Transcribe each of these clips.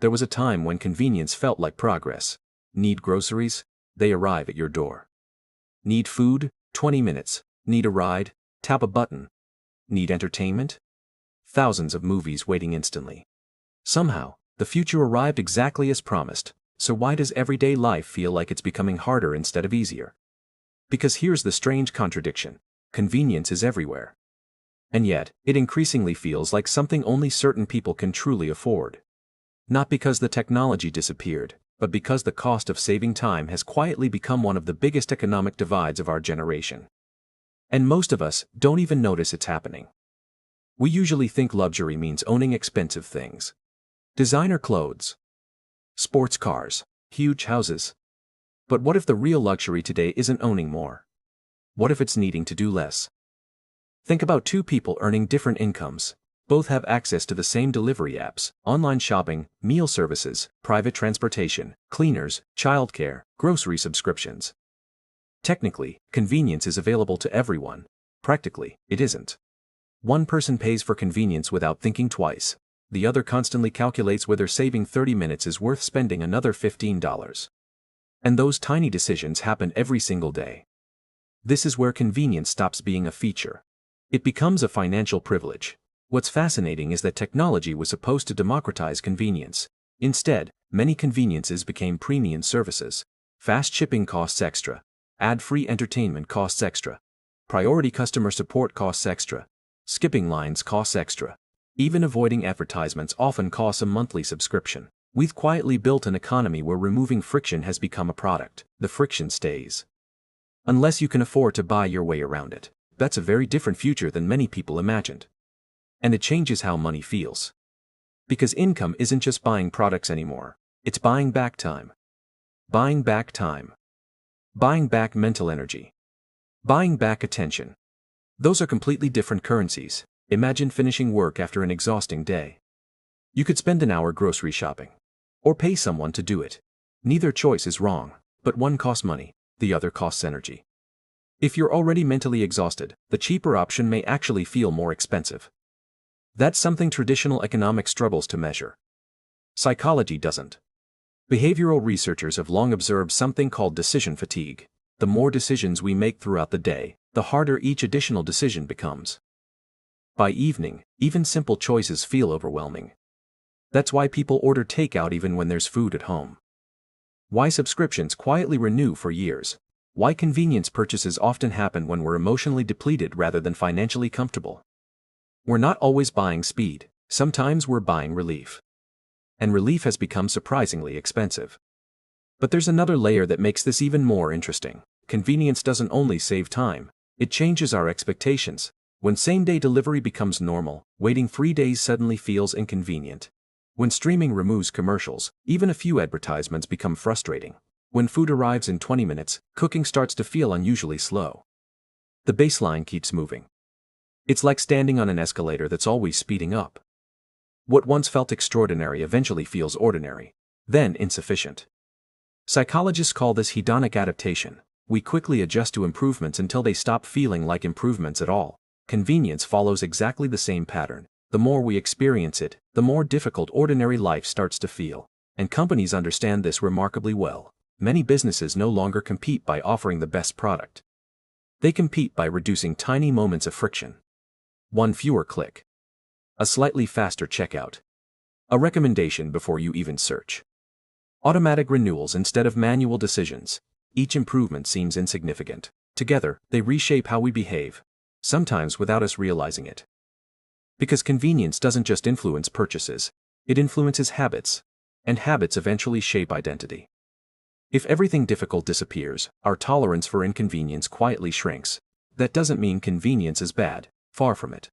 There was a time when convenience felt like progress. Need groceries? They arrive at your door. Need food? 20 minutes. Need a ride? Tap a button. Need entertainment? Thousands of movies waiting instantly. Somehow, the future arrived exactly as promised, so why does everyday life feel like it's becoming harder instead of easier? Because here's the strange contradiction. Convenience is everywhere. And yet, it increasingly feels like something only certain people can truly afford. Not because the technology disappeared, but because the cost of saving time has quietly become one of the biggest economic divides of our generation. And most of us don't even notice it's happening. We usually think luxury means owning expensive things. Designer clothes, sports cars, huge houses. But what if the real luxury today isn't owning more? What if it's needing to do less? Think about two people earning different incomes. Both have access to the same delivery apps, online shopping, meal services, private transportation, cleaners, childcare, grocery subscriptions. Technically, convenience is available to everyone. Practically, it isn't. One person pays for convenience without thinking twice. The other constantly calculates whether saving 30 minutes is worth spending another $15. And those tiny decisions happen every single day. This is where convenience stops being a feature. It becomes a financial privilege. What's fascinating is that technology was supposed to democratize convenience. Instead, many conveniences became premium services. Fast shipping costs extra. Ad-free entertainment costs extra. Priority customer support costs extra. Skipping lines costs extra. Even avoiding advertisements often costs a monthly subscription. We've quietly built an economy where removing friction has become a product. The friction stays. Unless you can afford to buy your way around it. That's a very different future than many people imagined. And it changes how money feels. Because income isn't just buying products anymore. It's buying back time. Buying back time. Buying back mental energy. Buying back attention. Those are completely different currencies. Imagine finishing work after an exhausting day. You could spend an hour grocery shopping. Or pay someone to do it. Neither choice is wrong, but one costs money, the other costs energy. If you're already mentally exhausted, the cheaper option may actually feel more expensive. That's something traditional economics struggles to measure. Psychology doesn't. Behavioral researchers have long observed something called decision fatigue. The more decisions we make throughout the day, the harder each additional decision becomes. By evening, even simple choices feel overwhelming. That's why people order takeout even when there's food at home. Why subscriptions quietly renew for years. Why convenience purchases often happen when we're emotionally depleted rather than financially comfortable. We're not always buying speed, sometimes we're buying relief. And relief has become surprisingly expensive. But there's another layer that makes this even more interesting. Convenience doesn't only save time, it changes our expectations. When same-day delivery becomes normal, waiting 3 days suddenly feels inconvenient. When streaming removes commercials, even a few advertisements become frustrating. When food arrives in 20 minutes, cooking starts to feel unusually slow. The baseline keeps moving. It's like standing on an escalator that's always speeding up. What once felt extraordinary eventually feels ordinary, then insufficient. Psychologists call this hedonic adaptation. We quickly adjust to improvements until they stop feeling like improvements at all. Convenience follows exactly the same pattern. The more we experience it, the more difficult ordinary life starts to feel. And companies understand this remarkably well. Many businesses no longer compete by offering the best product. They compete by reducing tiny moments of friction. One fewer click. A slightly faster checkout. A recommendation before you even search. Automatic renewals instead of manual decisions. Each improvement seems insignificant. Together, they reshape how we behave, sometimes without us realizing it. Because convenience doesn't just influence purchases, it influences habits, and habits eventually shape identity. If everything difficult disappears, our tolerance for inconvenience quietly shrinks. That doesn't mean convenience is bad, far from it.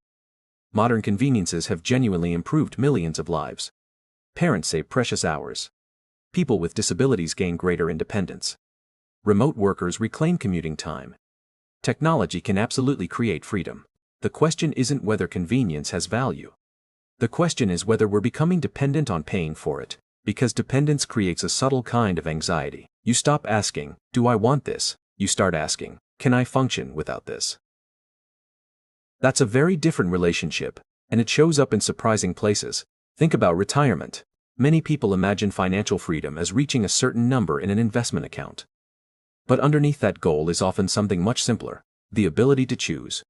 Modern conveniences have genuinely improved millions of lives. Parents save precious hours. People with disabilities gain greater independence. Remote workers reclaim commuting time. Technology can absolutely create freedom. The question isn't whether convenience has value. The question is whether we're becoming dependent on paying for it, because dependence creates a subtle kind of anxiety. You stop asking, "Do I want this?" You start asking, "Can I function without this?" That's a very different relationship, and it shows up in surprising places. Think about retirement. Many people imagine financial freedom as reaching a certain number in an investment account. But underneath that goal is often something much simpler: the ability to choose.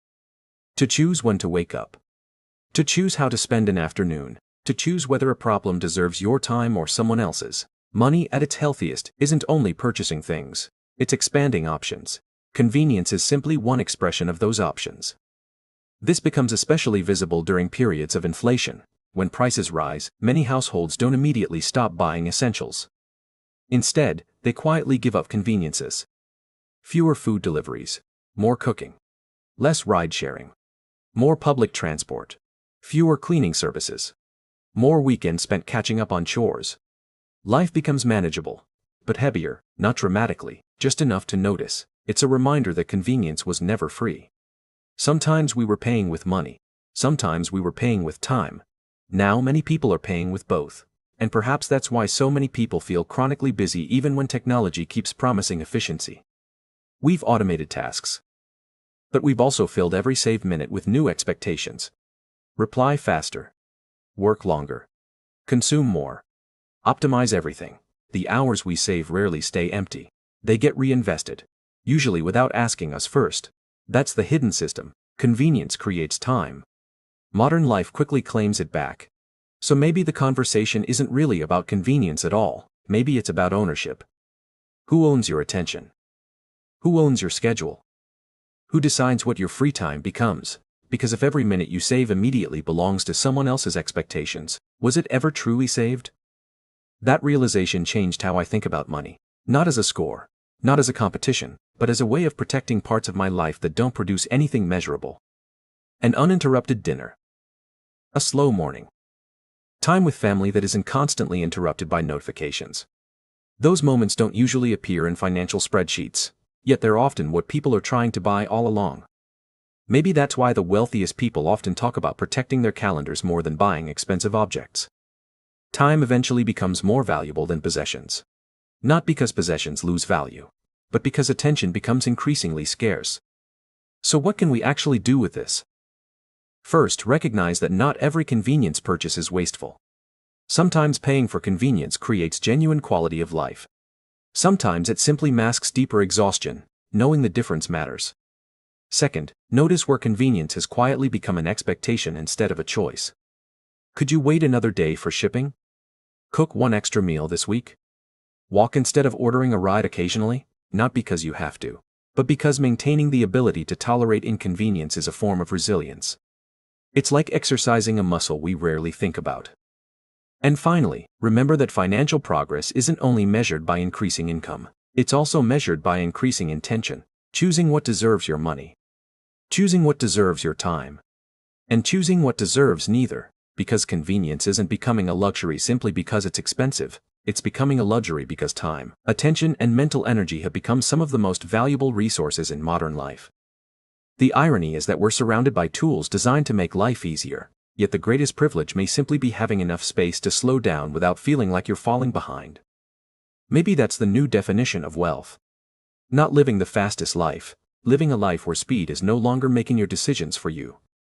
To choose when to wake up. To choose how to spend an afternoon. To choose whether a problem deserves your time or someone else's. Money at its healthiest isn't only purchasing things, it's expanding options. Convenience is simply one expression of those options. This becomes especially visible during periods of inflation. When prices rise, many households don't immediately stop buying essentials. Instead, they quietly give up conveniences. Fewer food deliveries, more cooking, less ride-sharing, more public transport, fewer cleaning services, more weekends spent catching up on chores. Life becomes manageable, but heavier, not dramatically, just enough to notice. It's a reminder that convenience was never free. Sometimes we were paying with money, sometimes we were paying with time. Now many people are paying with both. And perhaps that's why so many people feel chronically busy even when technology keeps promising efficiency. We've automated tasks, but we've also filled every saved minute with new expectations. Reply faster, work longer, consume more, optimize everything. The hours we save rarely stay empty. They get reinvested, usually without asking us first. That's the hidden system. Convenience creates time. Modern life quickly claims it back. So maybe the conversation isn't really about convenience at all. Maybe it's about ownership. Who owns your attention? Who owns your schedule? Who decides what your free time becomes? Because if every minute you save immediately belongs to someone else's expectations, was it ever truly saved? That realization changed how I think about money. Not as a score, not as a competition, but as a way of protecting parts of my life that don't produce anything measurable. An uninterrupted dinner. A slow morning. Time with family that isn't constantly interrupted by notifications. Those moments don't usually appear in financial spreadsheets, yet they're often what people are trying to buy all along. Maybe that's why the wealthiest people often talk about protecting their calendars more than buying expensive objects. Time eventually becomes more valuable than possessions. Not because possessions lose value, but because attention becomes increasingly scarce. So what can we actually do with this? First, recognize that not every convenience purchase is wasteful. Sometimes paying for convenience creates genuine quality of life. Sometimes it simply masks deeper exhaustion. Knowing the difference matters. Second, notice where convenience has quietly become an expectation instead of a choice. Could you wait another day for shipping? Cook one extra meal this week? Walk instead of ordering a ride occasionally? Not because you have to, but because maintaining the ability to tolerate inconvenience is a form of resilience. It's like exercising a muscle we rarely think about. And finally, remember that financial progress isn't only measured by increasing income. It's also measured by increasing intention, choosing what deserves your money, choosing what deserves your time, and choosing what deserves neither. Because convenience isn't becoming a luxury simply because it's expensive, it's becoming a luxury because time, attention, and mental energy have become some of the most valuable resources in modern life. The irony is that we're surrounded by tools designed to make life easier, yet the greatest privilege may simply be having enough space to slow down without feeling like you're falling behind. Maybe that's the new definition of wealth. Not living the fastest life, living a life where speed is no longer making your decisions for you.